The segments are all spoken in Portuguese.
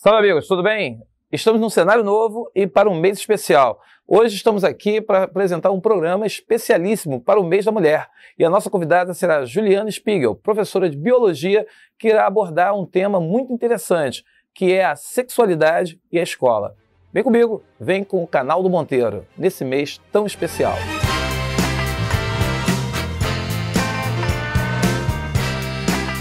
Salve, amigos, tudo bem? Estamos num cenário novo e para um mês especial. Hoje estamos aqui para apresentar um programa especialíssimo para o mês da mulher. E a nossa convidada será Juliana Spiegel, professora de biologia, que irá abordar um tema muito interessante, que é a sexualidade e a escola. Vem comigo, vem com o canal do Monteiro, nesse mês tão especial.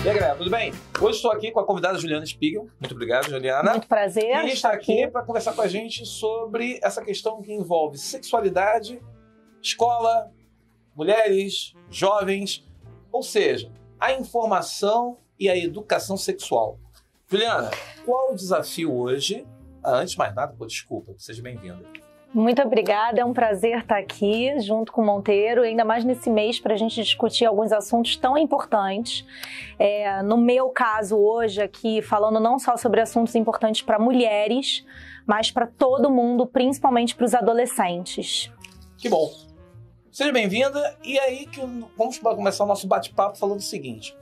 E aí, galera, tudo bem? Hoje estou aqui com a convidada Juliana Spiegel. Muito obrigado, Juliana. Muito prazer. E está aqui para conversar com a gente sobre essa questão que envolve sexualidade, escola, mulheres, jovens, ou seja, a informação e a educação sexual. Juliana, qual o desafio hoje? Antes de mais nada, desculpa, seja bem-vinda. Muito obrigada, é um prazer estar aqui junto com o Monteiro, ainda mais nesse mês para a gente discutir alguns assuntos tão importantes. No meu caso hoje aqui, falando não só sobre assuntos importantes para mulheres, mas para todo mundo, principalmente para os adolescentes. Que bom! Seja bem-vinda, e aí que vamos começar o nosso bate-papo falando o seguinte.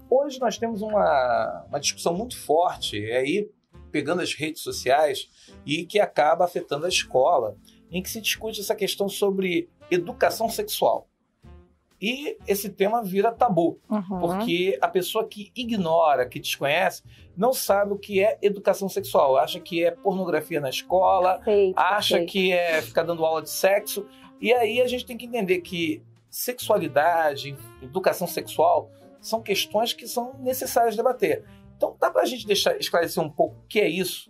Hoje nós temos uma discussão muito forte, aí pegando as redes sociais e que acaba afetando a escola, em que se discute essa questão sobre educação sexual. E esse tema vira tabu, porque a pessoa que ignora, que desconhece, não sabe o que é educação sexual. Acha que é pornografia na escola, acha que é ficar dando aula de sexo. E aí a gente tem que entender que sexualidade, educação sexual, são questões que são necessárias debater. Então, dá para a gente esclarecer um pouco o que é isso?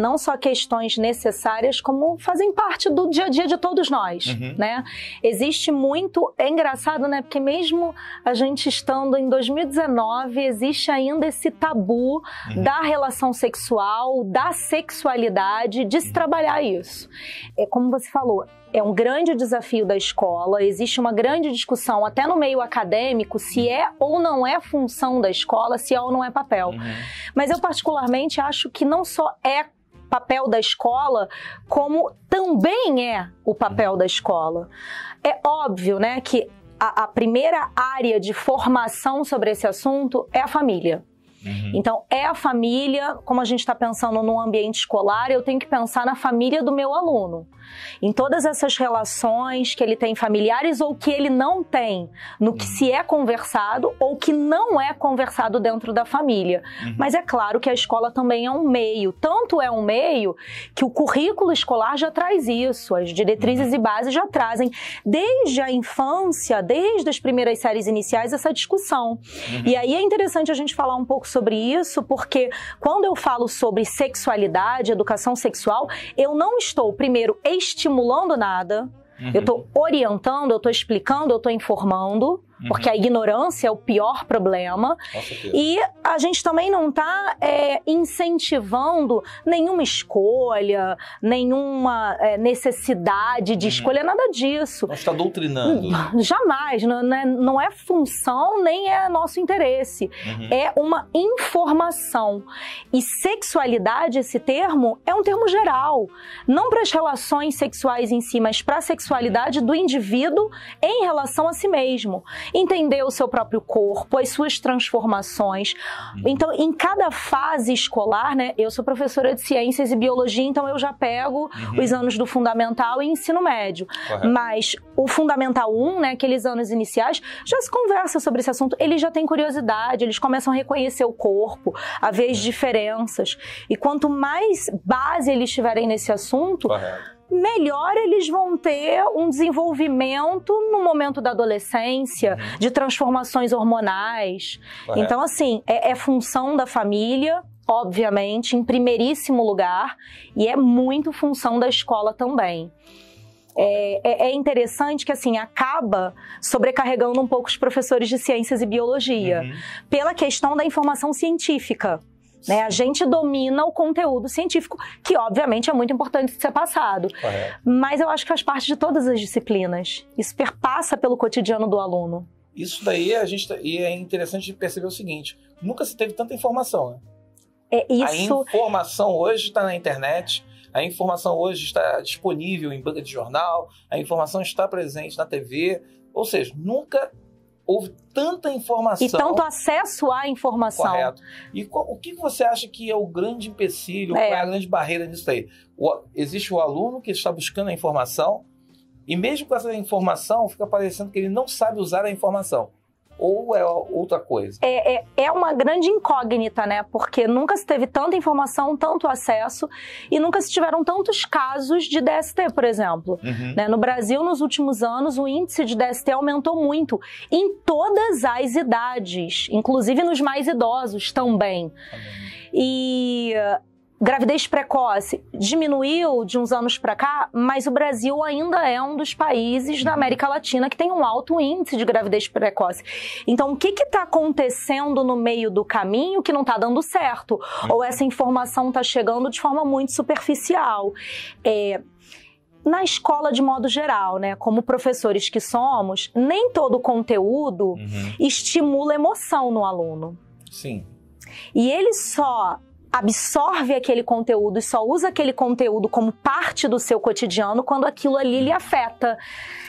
Não só questões necessárias, como fazem parte do dia a dia de todos nós, né? Existe muito... É engraçado, né? Porque mesmo a gente estando em 2019, existe ainda esse tabu da relação sexual, da sexualidade, de se trabalhar isso. Como você falou, é um grande desafio da escola, existe uma grande discussão até no meio acadêmico se é ou não é função da escola, se é ou não é papel. Mas eu particularmente acho que não só é papel da escola, como também é o papel da escola. É óbvio, né, que a primeira área de formação sobre esse assunto é a família. Então, é a família, como a gente está pensando num ambiente escolar, eu tenho que pensar na família do meu aluno. Em todas essas relações que ele tem familiares ou que ele não tem, no que se é conversado ou que não é conversado dentro da família. Mas é claro que a escola também é um meio. Tanto é um meio que o currículo escolar já traz isso, as diretrizes e bases já trazem, desde a infância, desde as primeiras séries iniciais, essa discussão. E aí é interessante a gente falar um pouco sobre isso, porque quando eu falo sobre sexualidade, educação sexual, eu não estou, primeiro, estimulando nada, eu estou orientando, eu estou explicando, eu estou informando, porque a ignorância é o pior problema. E a gente também não está incentivando nenhuma escolha, nenhuma necessidade de escolha, nada disso. Não está doutrinando. Jamais, não é função, nem é nosso interesse. É uma informação. E sexualidade, esse termo, é um termo geral. Não para as relações sexuais em si, mas para a sexualidade do indivíduo em relação a si mesmo. Entender o seu próprio corpo, as suas transformações. Então, em cada fase escolar, né? Eu sou professora de ciências e biologia, então eu já pego os anos do fundamental e ensino médio. Mas o fundamental 1, né? Aqueles anos iniciais, já se conversa sobre esse assunto. Eles já têm curiosidade, eles começam a reconhecer o corpo, a ver as diferenças. E quanto mais base eles tiverem nesse assunto, melhor eles vão ter um desenvolvimento no momento da adolescência, de transformações hormonais. Então, assim, é função da família, obviamente, em primeiríssimo lugar, e é muito função da escola também. É interessante que, assim, acaba sobrecarregando um pouco os professores de ciências e biologia, pela questão da informação científica. Né? A gente domina o conteúdo científico, que obviamente é muito importante de ser passado. Mas eu acho que faz parte de todas as disciplinas. Isso perpassa pelo cotidiano do aluno. Isso daí e é interessante perceber o seguinte: nunca se teve tanta informação, né? A informação hoje está na internet, a informação hoje está disponível em banca de jornal, a informação está presente na TV. Ou seja, nunca houve tanta informação. E tanto acesso à informação. Correto. E o que você acha que é o grande empecilho, qual é a grande barreira nisso aí? Existe o aluno que está buscando a informação e mesmo com essa informação fica parecendo que ele não sabe usar a informação. Ou é outra coisa? É uma grande incógnita, né? Porque nunca se teve tanta informação, tanto acesso, e nunca se tiveram tantos casos de DST, por exemplo. Né? No Brasil, nos últimos anos, o índice de DST aumentou muito, em todas as idades, inclusive nos mais idosos também. E gravidez precoce diminuiu de uns anos para cá, mas o Brasil ainda é um dos países da América Latina que tem um alto índice de gravidez precoce. Então, o que está acontecendo no meio do caminho que não está dando certo? Ou essa informação está chegando de forma muito superficial? Na escola, de modo geral, né, como professores que somos, nem todo conteúdo estimula emoção no aluno. Sim. E ele só absorve aquele conteúdo e só usa aquele conteúdo como parte do seu cotidiano quando aquilo ali lhe afeta,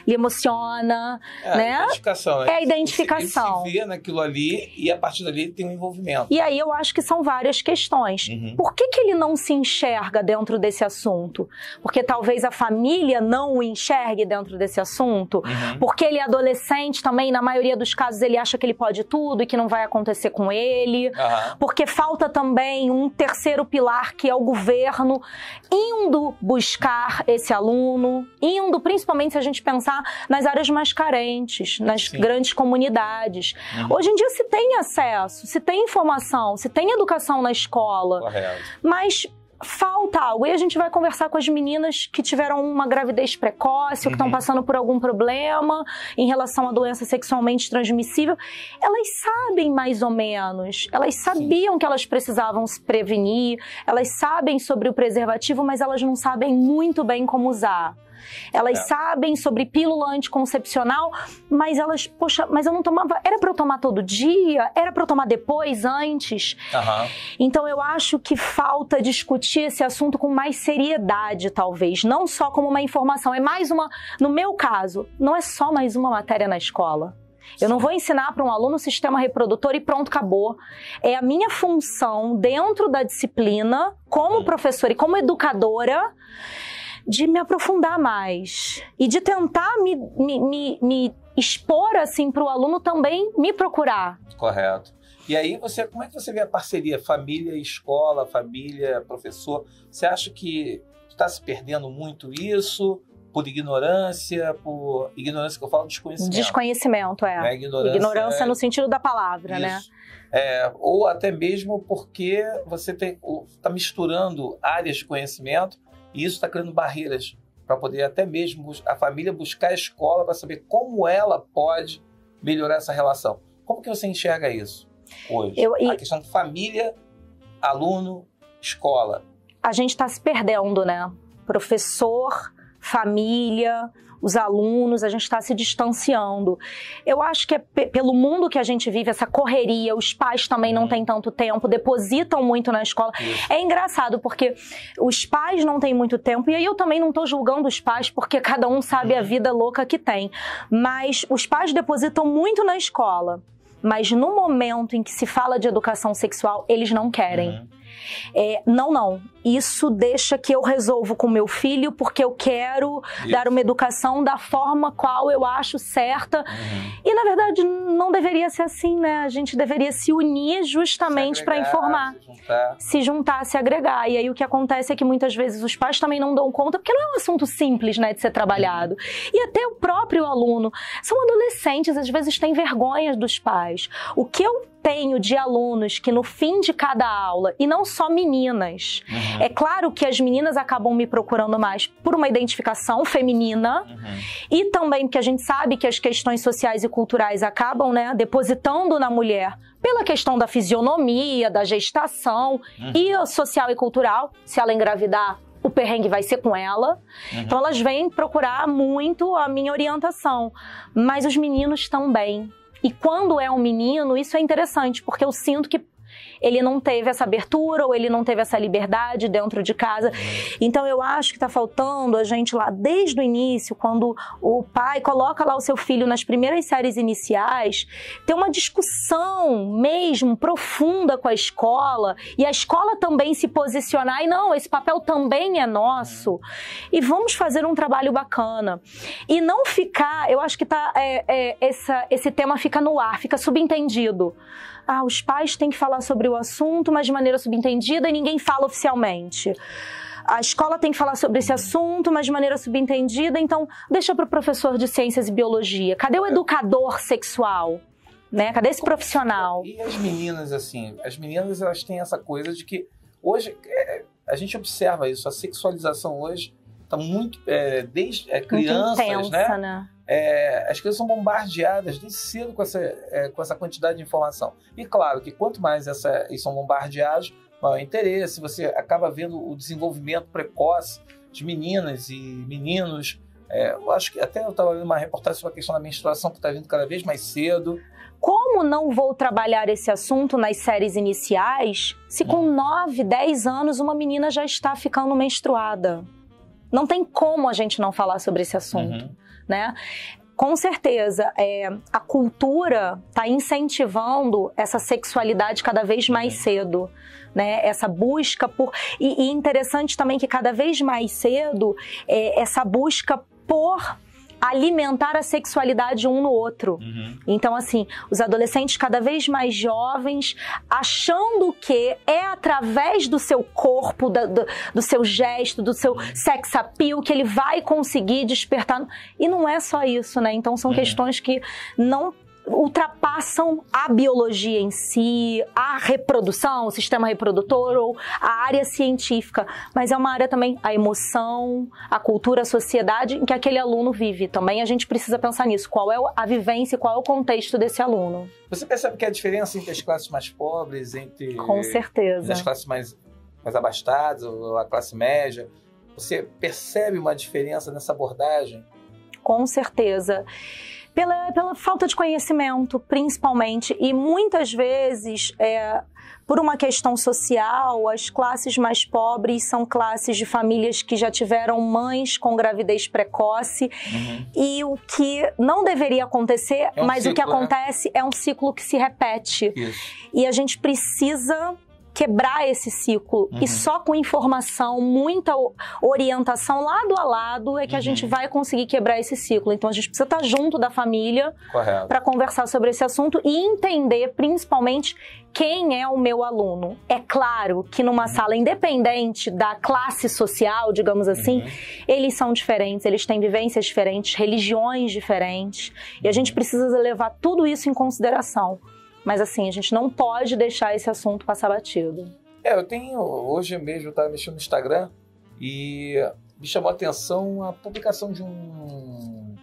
lhe emociona, né? A identificação, né? É a identificação. Ele se vê naquilo ali e a partir dali ele tem um envolvimento. E aí eu acho que são várias questões. Por que ele não se enxerga dentro desse assunto? Porque talvez a família não o enxergue dentro desse assunto? Porque ele é adolescente também, na maioria dos casos ele acha que ele pode tudo e que não vai acontecer com ele? Porque falta também um terceiro pilar, que é o governo, indo buscar esse aluno, indo, principalmente se a gente pensar nas áreas mais carentes, nas grandes comunidades. Hoje em dia se tem acesso, se tem informação, se tem educação na escola, mas falta algo. E a gente vai conversar com as meninas que tiveram uma gravidez precoce ou que estão passando por algum problema em relação à doença sexualmente transmissível. Elas sabem mais ou menos. Elas sabiam que elas precisavam se prevenir. Elas sabem sobre o preservativo, mas elas não sabem muito bem como usar. Elas sabem sobre pílula anticoncepcional, mas elas, poxa, mas eu não tomava, era para eu tomar todo dia? Era para eu tomar depois, antes? Então eu acho que falta discutir esse assunto com mais seriedade, talvez, não só como uma informação, é mais uma, no meu caso, não é só mais uma matéria na escola. Eu não vou ensinar para um aluno o sistema reprodutor e pronto, acabou. É a minha função dentro da disciplina, como professora e como educadora, de me aprofundar mais e de tentar me expor assim para o aluno também me procurar. Correto. E aí, como é que você vê a parceria família, escola, família, professor? Você acha que está se perdendo muito isso por ignorância que eu falo, desconhecimento? Desconhecimento, Né? Ignorância no sentido da palavra, isso, né? Ou até mesmo porque você está misturando áreas de conhecimento e isso está criando barreiras para poder até mesmo a família buscar a escola para saber como ela pode melhorar essa relação. Como que você enxerga isso hoje? A questão de família, aluno, escola. A gente está se perdendo, né? Professor, família, os alunos, a gente está se distanciando. Eu acho que é pelo mundo que a gente vive, essa correria, os pais também não têm tanto tempo, depositam muito na escola. É engraçado, porque os pais não têm muito tempo, e aí eu também não estou julgando os pais, porque cada um sabe a vida louca que tem. Mas os pais depositam muito na escola. Mas no momento em que se fala de educação sexual, eles não querem. Não. Isso deixa que eu resolvo com meu filho porque eu quero dar uma educação da forma qual eu acho certa. E, na verdade, não deveria ser assim, né? A gente deveria se unir justamente para informar. Se juntar, se agregar. E aí o que acontece é que muitas vezes os pais também não dão conta, porque não é um assunto simples, né, de ser trabalhado. E até o próprio aluno. São adolescentes, às vezes têm vergonha dos pais. O que eu tenho de alunos que no fim de cada aula, e não só meninas, é claro que as meninas acabam me procurando mais por uma identificação feminina e também porque a gente sabe que as questões sociais e culturais acabam, né, depositando na mulher pela questão da fisionomia, da gestação e social e cultural. Se ela engravidar, o perrengue vai ser com ela. Então elas vêm procurar muito a minha orientação, mas os meninos também. E quando é um menino, isso é interessante, porque eu sinto que ele não teve essa abertura ou ele não teve essa liberdade dentro de casa. Então eu acho que está faltando a gente lá desde o início, quando o pai coloca lá o seu filho nas primeiras séries iniciais, ter uma discussão mesmo profunda com a escola, e a escola também se posicionar, e não, esse papel também é nosso, e vamos fazer um trabalho bacana. E não ficar, eu acho que esse tema fica no ar, fica subentendido. Os pais têm que falar sobre o assunto, mas de maneira subentendida, e ninguém fala oficialmente. A escola tem que falar sobre esse assunto, mas de maneira subentendida, então deixa para o professor de ciências e biologia. Cadê o educador sexual? Né? Cadê esse profissional? E as meninas, assim, elas têm essa coisa de que hoje, a gente observa isso, a sexualização hoje está muito, desde crianças, muito intensa, né? As crianças são bombardeadas desde cedo com essa quantidade de informação. E claro que quanto mais eles são bombardeados, maior interesse, você acaba vendo o desenvolvimento precoce de meninas e meninos. Eu acho que até eu estava vendo uma reportagem sobre a questão da menstruação, que está vindo cada vez mais cedo. Como não vou trabalhar esse assunto nas séries iniciais se com 9, 10 anos uma menina já está ficando menstruada? Não tem como a gente não falar sobre esse assunto, né? Com certeza, a cultura está incentivando essa sexualidade cada vez mais cedo, né? Essa busca por... E interessante também que cada vez mais cedo, essa busca por alimentar a sexualidade um no outro. Então, assim, os adolescentes cada vez mais jovens, achando que é através do seu corpo, do seu gesto, do seu sex appeal, que ele vai conseguir despertar. E não é só isso, né? Então, são questões que não ultrapassam a biologia em si, a reprodução, o sistema reprodutor ou a área científica, mas é uma área também, a emoção, a cultura, a sociedade em que aquele aluno vive. Também a gente precisa pensar nisso, qual é a vivência, qual é o contexto desse aluno. Você percebe que a diferença entre as classes mais pobres, entre Com certeza. as classes mais abastadas, ou a classe média, você percebe uma diferença nessa abordagem? Com certeza. Pela falta de conhecimento, principalmente, e muitas vezes, por uma questão social, as classes mais pobres são classes de famílias que já tiveram mães com gravidez precoce, e o que não deveria acontecer, mas o que acontece é um ciclo que se repete. Isso. E a gente precisa quebrar esse ciclo, e só com informação, muita orientação lado a lado é que a gente vai conseguir quebrar esse ciclo. Então a gente precisa estar junto da família para conversar sobre esse assunto e entender principalmente quem é o meu aluno. É claro que numa sala independente da classe social, digamos assim, eles são diferentes, eles têm vivências diferentes, religiões diferentes, e a gente precisa levar tudo isso em consideração. Mas assim, a gente não pode deixar esse assunto passar batido. Hoje mesmo eu estava mexendo no Instagram e me chamou a atenção a publicação de um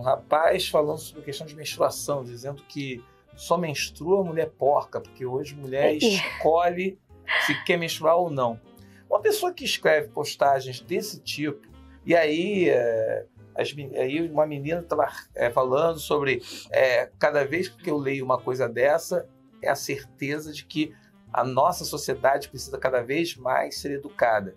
rapaz falando sobre a questão de menstruação, dizendo que só menstrua mulher porca, porque hoje mulher escolhe se quer menstruar ou não. Uma pessoa que escreve postagens desse tipo, e aí... Aí uma menina estava falando sobre cada vez que eu leio uma coisa dessa, é a certeza de que a nossa sociedade precisa cada vez mais ser educada.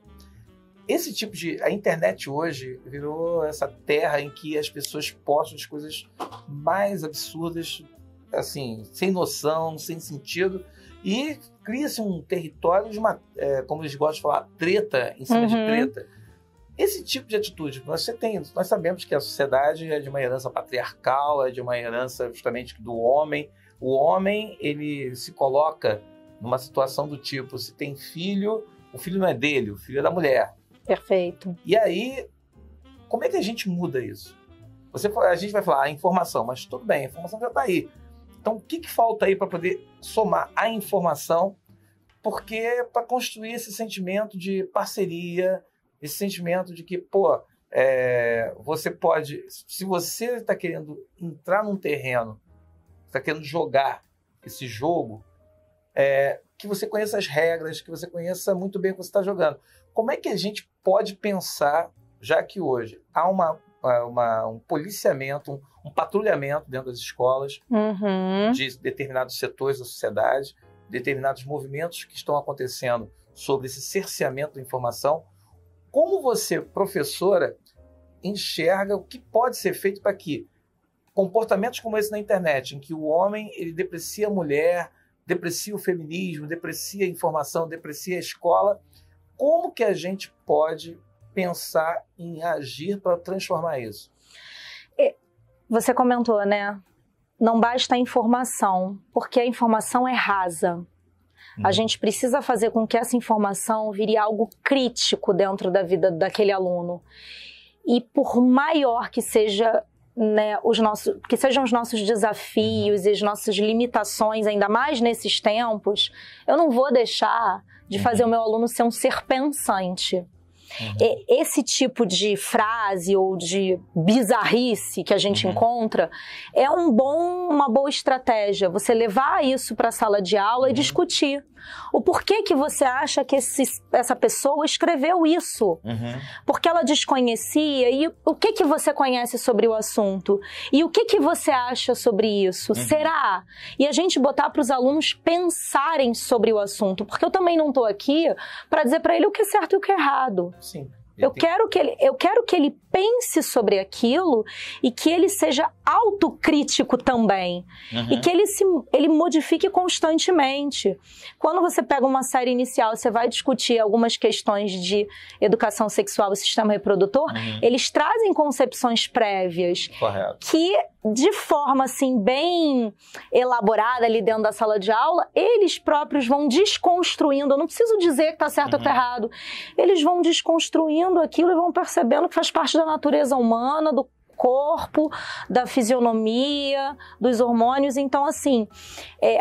Esse tipo a internet hoje virou essa terra em que as pessoas postam as coisas mais absurdas, assim, sem noção, sem sentido, e cria-se um território de uma, como eles gostam de falar, treta em cima de treta. Esse tipo de atitude, nós sabemos que a sociedade é de uma herança patriarcal, é de uma herança justamente do homem. O homem, ele se coloca numa situação do tipo, se tem filho, o filho não é dele, o filho é da mulher. Perfeito. E aí, como é que a gente muda isso? A gente vai falar a informação, mas tudo bem, a informação já está aí. Então, o que falta aí para poder somar a informação? Porque para construir esse sentimento de parceria, esse sentimento de que, você pode... Se você está querendo entrar num terreno, está querendo jogar esse jogo, que você conheça as regras, que você conheça muito bem o que você está jogando. Como é que a gente pode pensar, já que hoje há um policiamento, um patrulhamento dentro das escolas de determinados setores da sociedade, determinados movimentos que estão acontecendo sobre esse cerceamento da informação. Como você, professora, enxerga o que pode ser feito para que comportamentos como esse na internet, em que o homem ele deprecia a mulher, deprecia o feminismo, deprecia a informação, deprecia a escola, como que a gente pode pensar em agir para transformar isso? Você comentou, né? Não basta a informação, porque a informação é rasa. A gente precisa fazer com que essa informação vire algo crítico dentro da vida daquele aluno. E por maior que seja, né, que sejam os nossos desafios e as nossas limitações, ainda mais nesses tempos, eu não vou deixar de fazer o meu aluno ser um ser pensante. Esse tipo de frase ou de bizarrice que a gente encontra é uma boa estratégia. Você levar isso para a sala de aula e discutir. O porquê que você acha que essa pessoa escreveu isso? Porque ela desconhecia? E o que você conhece sobre o assunto? E o que você acha sobre isso? Será? E a gente botar para os alunos pensarem sobre o assunto. Porque eu também não estou aqui para dizer para ele o que é certo e o que é errado. Sim. Eu quero que ele pense sobre aquilo e que ele seja autocrítico também. E que ele modifique constantemente. Quando você pega uma série inicial, você vai discutir algumas questões de educação sexual e sistema reprodutor, eles trazem concepções prévias. Correto. Que, de forma assim, bem elaborada ali dentro da sala de aula, eles próprios vão desconstruindo. Eu não preciso dizer que está certo ou que está errado. Eles vão desconstruindo aquilo e vão percebendo que faz parte da natureza humana, do corpo, da fisionomia, dos hormônios. Então, assim,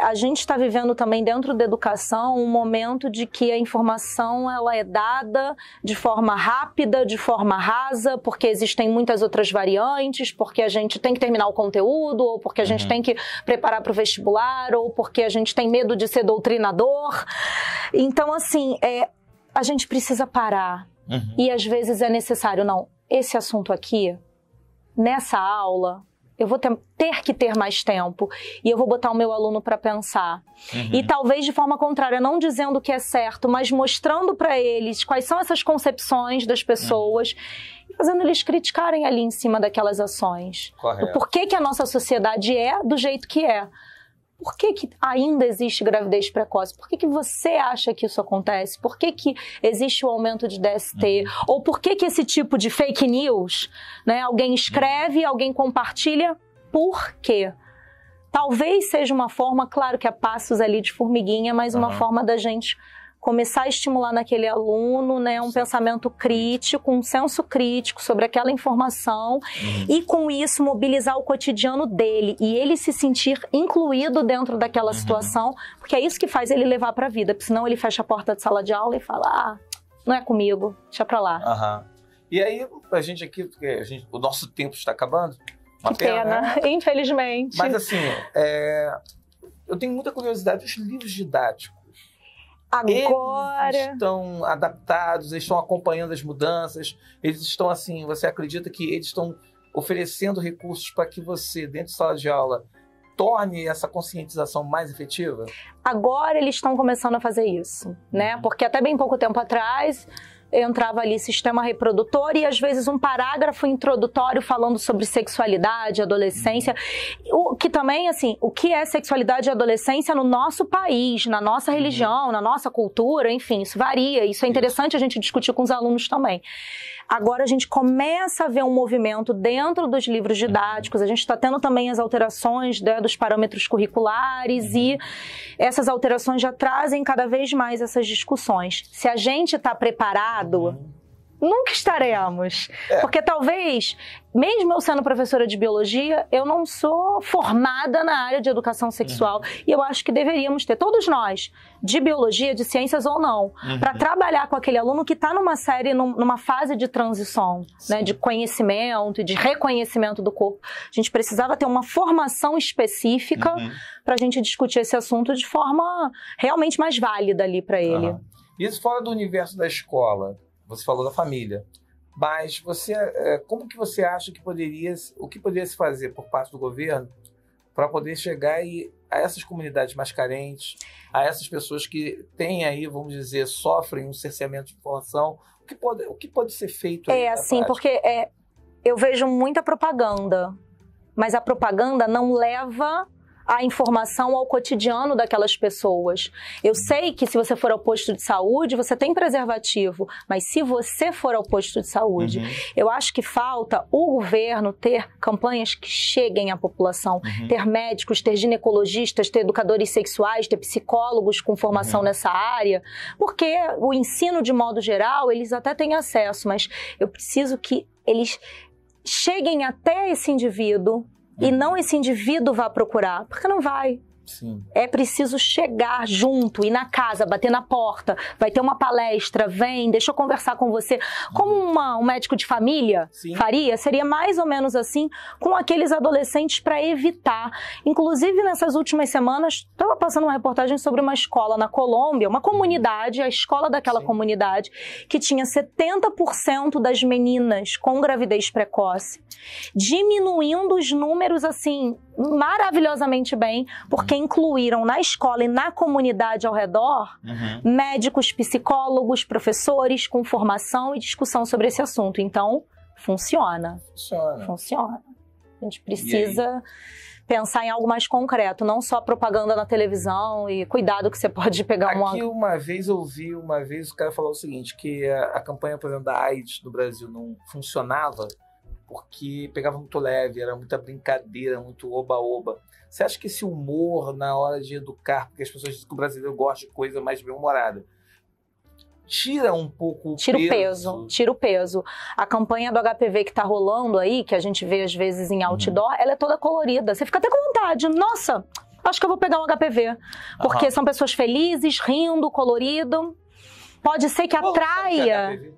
a gente está vivendo também dentro da educação um momento de que a informação ela é dada de forma rápida, de forma rasa, porque existem muitas outras variantes, porque a gente tem que terminar o conteúdo, ou porque a gente tem que preparar para o vestibular, ou porque a gente tem medo de ser doutrinador. Então, assim, a gente precisa parar. E às vezes é necessário, não, esse assunto aqui, nessa aula, eu vou ter que ter mais tempo e eu vou botar o meu aluno para pensar. E talvez de forma contrária, não dizendo que é certo, mas mostrando para eles quais são essas concepções das pessoas e fazendo eles criticarem ali em cima daquelas ações. Correto. Por que a nossa sociedade é do jeito que é? Por que ainda existe gravidez precoce? Por que você acha que isso acontece? Por que existe o aumento de DST? Ou por que esse tipo de fake news, né? Alguém escreve, alguém compartilha? Por quê? Talvez seja uma forma, claro que a passos ali de formiguinha, mas uma forma da gente começar a estimular naquele aluno, né, um pensamento crítico, um senso crítico sobre aquela informação e com isso mobilizar o cotidiano dele e ele se sentir incluído dentro daquela situação, porque é isso que faz ele levar para a vida, porque senão ele fecha a porta de sala de aula e fala, não é comigo, deixa pra lá. E aí, a gente aqui, o nosso tempo está acabando. Que pena, né? Infelizmente. Mas assim, eu tenho muita curiosidade dos livros didáticos. Agora... Eles estão adaptados, eles estão acompanhando as mudanças, eles estão assim, você acredita que eles estão oferecendo recursos para que você, dentro de sala de aula, torne essa conscientização mais efetiva? Agora eles estão começando a fazer isso, né? Porque até bem pouco tempo atrás... entrava ali sistema reprodutor e às vezes um parágrafo introdutório falando sobre sexualidade, adolescência, o que também, assim, o que é sexualidade e adolescência no nosso país, na nossa religião, na nossa cultura, enfim, isso varia, isso é interessante a gente discutir com os alunos também. Agora a gente começa a ver um movimento dentro dos livros didáticos, a gente está tendo também as alterações, né, dos parâmetros curriculares e essas alterações já trazem cada vez mais essas discussões. Se a gente está preparado, nunca estaremos. Porque talvez, mesmo eu sendo professora de biologia, eu não sou formada na área de educação sexual. E eu acho que deveríamos ter, todos nós, de biologia, de ciências ou não, para trabalhar com aquele aluno que está numa fase de transição, né, de conhecimento e de reconhecimento do corpo. A gente precisava ter uma formação específica para a gente discutir esse assunto de forma realmente mais válida ali para ele. Isso fora do universo da escola. Você falou da família, mas como que você acha que o que poderia se fazer por parte do governo para poder chegar e a essas comunidades mais carentes, a essas pessoas que têm aí, vamos dizer, sofrem um cerceamento de informação? O que pode ser feito? É assim, porque eu vejo muita propaganda, mas a propaganda não leva a informação ao cotidiano daquelas pessoas. Eu sei que se você for ao posto de saúde, você tem preservativo, mas se você for ao posto de saúde, eu acho que falta o governo ter campanhas que cheguem à população, ter médicos, ter ginecologistas, ter educadores sexuais, ter psicólogos com formação nessa área, porque o ensino, de modo geral, eles até têm acesso, mas eu preciso que eles cheguem até esse indivíduo e não esse indivíduo vá procurar, porque não vai. Sim. É preciso chegar junto, ir na casa, bater na porta, vai ter uma palestra, vem, deixa eu conversar com você. Como um médico de família faria, seria mais ou menos assim com aqueles adolescentes para evitar. Inclusive, nessas últimas semanas, estava passando uma reportagem sobre uma escola na Colômbia, uma comunidade, a escola daquela comunidade, que tinha 70% das meninas com gravidez precoce, diminuindo os números assim maravilhosamente bem, porque incluíram na escola e na comunidade ao redor médicos, psicólogos, professores com formação e discussão sobre esse assunto. Então, funciona. Funciona. A gente precisa pensar em algo mais concreto, não só propaganda na televisão e cuidado que você pode pegar Aqui uma vez eu vi, o cara falou o seguinte, que a campanha, por exemplo, da AIDS no Brasil não funcionava porque pegava muito leve, era muita brincadeira, muito oba-oba. Você acha que esse humor na hora de educar, porque as pessoas dizem que o brasileiro gosta de coisa mais bem-humorada, tira um pouco o peso? Tira o peso. A campanha do HPV que tá rolando aí, que a gente vê às vezes em outdoor, ela é toda colorida. Você fica até com vontade. Nossa, acho que eu vou pegar um HPV. Porque são pessoas felizes, rindo, colorido. Pode ser que atraia...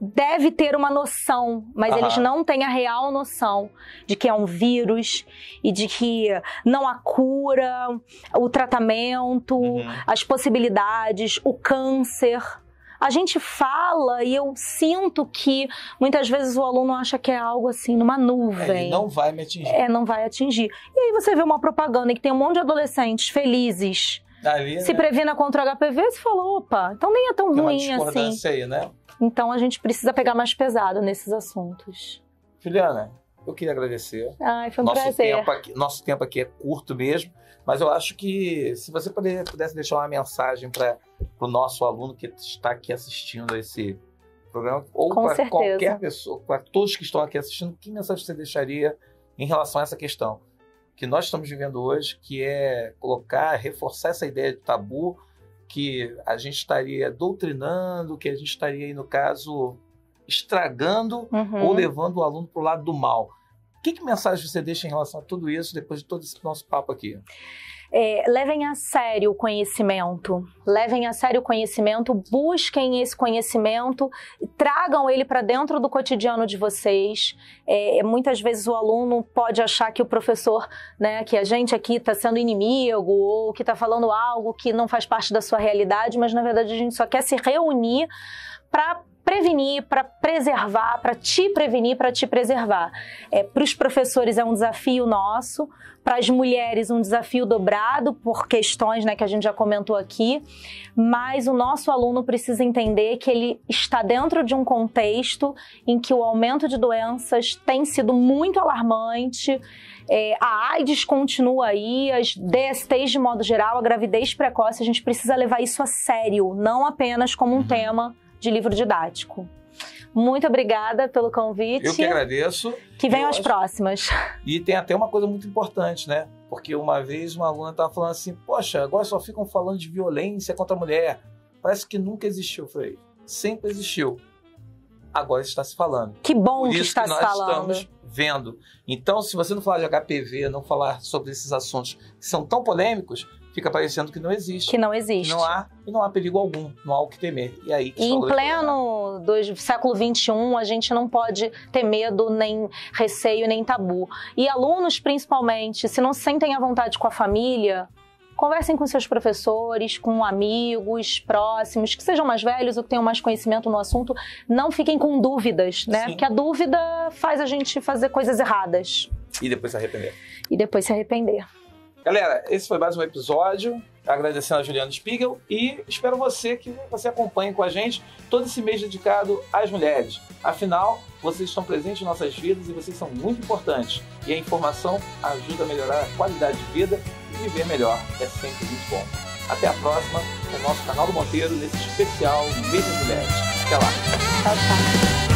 Deve ter uma noção, mas eles não têm a real noção de que é um vírus e de que não há cura, o tratamento, as possibilidades, o câncer. A gente fala e eu sinto que muitas vezes o aluno acha que é algo assim, numa nuvem. Ele não vai me atingir. Não vai atingir. E aí você vê uma propaganda em que tem um monte de adolescentes felizes, se previna contra o HPV, você fala, opa, então nem é tão ruim assim. Tem uma discordância aí, né? Então a gente precisa pegar mais pesado nesses assuntos. Juliana, eu queria agradecer. Ai, foi um prazer. Nosso tempo aqui é curto mesmo, mas eu acho que se você pudesse deixar uma mensagem para o nosso aluno que está aqui assistindo a esse programa, ou para qualquer pessoa, para todos que estão aqui assistindo, que mensagem você deixaria em relação a essa questão que nós estamos vivendo hoje, que é reforçar essa ideia de tabu, que a gente estaria doutrinando, que a gente estaria aí, no caso, estragando ou levando o aluno para o lado do mal. Que mensagem você deixa em relação a tudo isso, depois de todo esse nosso papo aqui? Levem a sério o conhecimento. Levem a sério o conhecimento, busquem esse conhecimento, tragam ele para dentro do cotidiano de vocês. Muitas vezes o aluno pode achar que o professor, né, que a gente aqui está sendo inimigo ou que está falando algo que não faz parte da sua realidade, mas na verdade a gente só quer se reunir para prevenir, para preservar, para te prevenir, para te preservar. Para os professores é um desafio nosso, para as mulheres um desafio dobrado por questões, né, que a gente já comentou aqui, mas o nosso aluno precisa entender que ele está dentro de um contexto em que o aumento de doenças tem sido muito alarmante, a AIDS continua aí, as DSTs de modo geral, a gravidez precoce, a gente precisa levar isso a sério, não apenas como um tema de livro didático. Muito obrigada pelo convite. Eu que agradeço. Que venham as próximas. E tem até uma coisa muito importante, né? Porque uma vez uma aluna estava falando assim, poxa, agora só ficam falando de violência contra a mulher. Parece que nunca existiu. Eu falei, sempre existiu. Agora está se falando. Que bom que está se falando. Estamos vendo. Então, se você não falar de HPV, não falar sobre esses assuntos que são tão polêmicos, fica parecendo que não existe. Que não existe. Não há perigo algum, não há o que temer. E aí que em pleno do século XXI, a gente não pode ter medo, nem receio, nem tabu. E alunos, principalmente, se não se sentem à vontade com a família, conversem com seus professores, com amigos próximos, que sejam mais velhos ou que tenham mais conhecimento no assunto. Não fiquem com dúvidas, né? Sim. Porque a dúvida faz a gente fazer coisas erradas. E depois se arrepender. E depois se arrepender. Galera, esse foi mais um episódio, agradecendo a Juliana Spiegel e espero que você acompanhe com a gente todo esse mês dedicado às mulheres. Afinal, vocês estão presentes em nossas vidas e vocês são muito importantes. E a informação ajuda a melhorar a qualidade de vida e viver melhor. É sempre muito bom. Até a próxima, no nosso canal do Monteiro, nesse especial Mês das Mulheres. Até lá. Tchau, tchau.